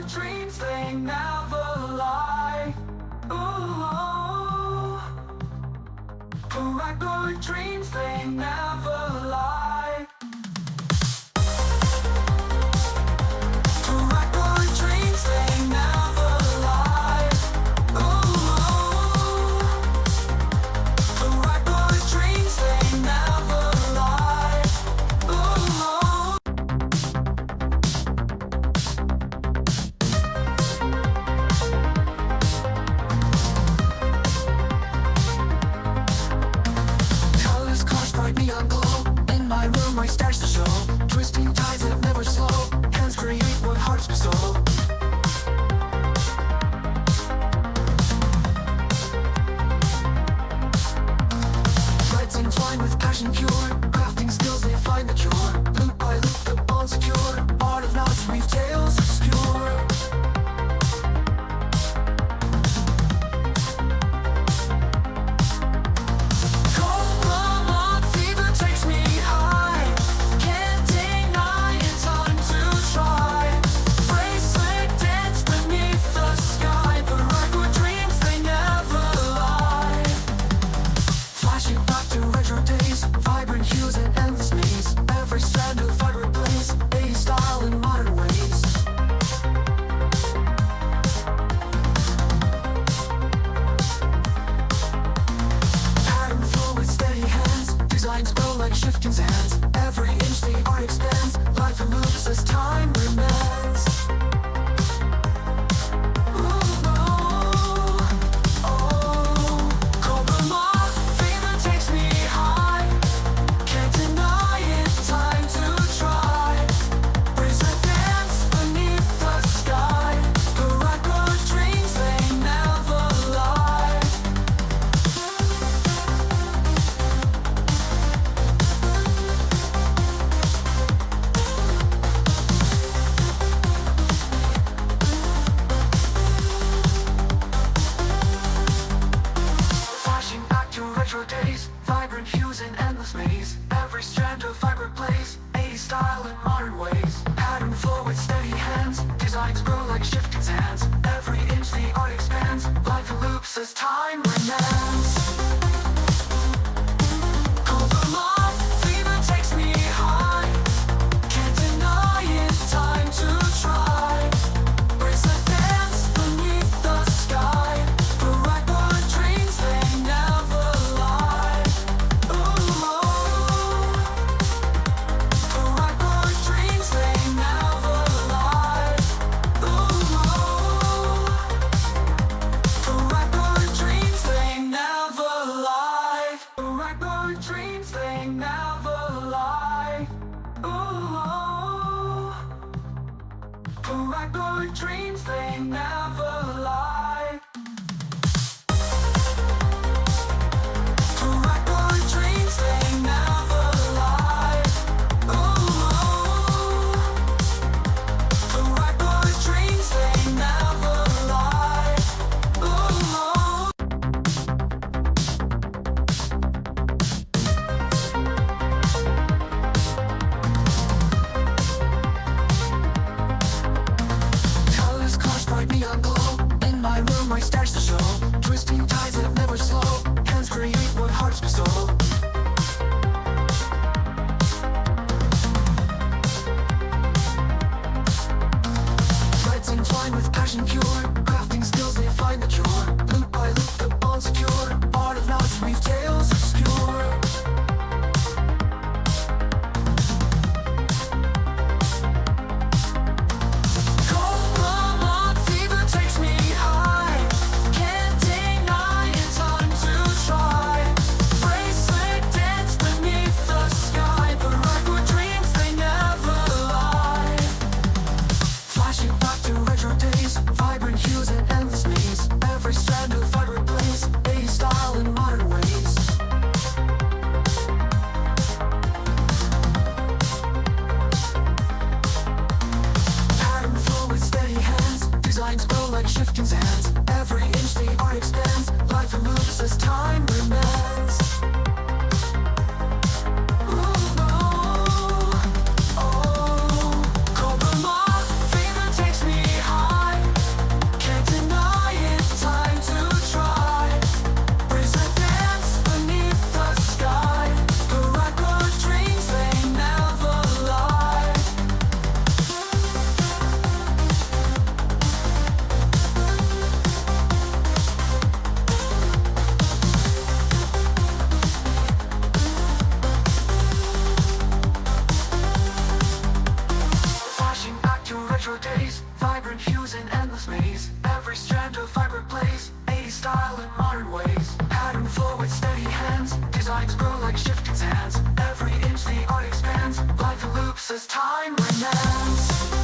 dreams, they never lie. Ooh, paracord dreams, they never lie. Paracord dreams, they never lie. Ooh, paracord dreams, they never lie. Ooh. Colors crushed bright neon glow. In my room my stars to show. Twisting tides that never slow. Hands create what hearts bestow. Threads entwined with passion pure. Crafting skills they find the cure. Loop by loop the bond secure. Art of knots weave tales obscure. Cobra-Diamond fever takes me high. Can't deny it's time to try. Bracelet dance beneath the sky. Paracord dreams, they never lie. Flashing back to retro days. Vibrant hues and endless maze. Every strand of vibrant blaze. 80s style in modern ways. Pattern flow with steady hands. Designs grow like shifting sands. Every inch the art expands. Life moves as time remains. Ooh, oh, Cobra-Diamond fever takes me high. Can't deny it's time to try. Bracelet dance beneath the sky. Paracord dreams, they never lie. Flashing back to retro days. Vibrant hues and endless maze. Every strand of vibrant blaze. 80s style in modern ways. Pattern flow with steady hands. Designs grow like shifting sands. Every inch the art expands. Life loops as time remains. Cobra-Diamond fever takes me high. Can't deny it's time to try. Bracelet dance beneath the sky. Paracord dreams, they never lie. Ooh, paracord dreams, they never lie. Ooh, paracord dreams, they never lie. Paracord dreams, they never lie. Ooh, paracord dreams, they never lie. Paracord dreams, they never lie. Ooh, paracord dreams, they never lie. Ooh. Colors crushed bright neon glow. In my room my stars to show. Twisting tides that never slow. Hands create what hearts bestow. Threads entwined with passion pure. Crafting skills they find the cure. Loop by loop the bond secure. Art of knots weave tales obscure. Cobra-Diamond fever takes me high. Can't deny it's time to try. Bracelet dance beneath the sky. Paracord dreams, they never lie. Flashing back to retro days. Vibrant hues and endless maze. Every strand of vibrant blaze. 80s style in modern ways. Pattern flow with steady hands. Designs grow like shifting sands. Every inch the art expands. Life moves as time remains. Ooh, oh, Cobra-Diamond fever takes me high. days, vibrant hues in endless maze. Every strand of vibrant blaze, 80s style in modern ways. Pattern flow with steady hands, designs grow like shifting sands. Every inch the art expands, life loops as time remands.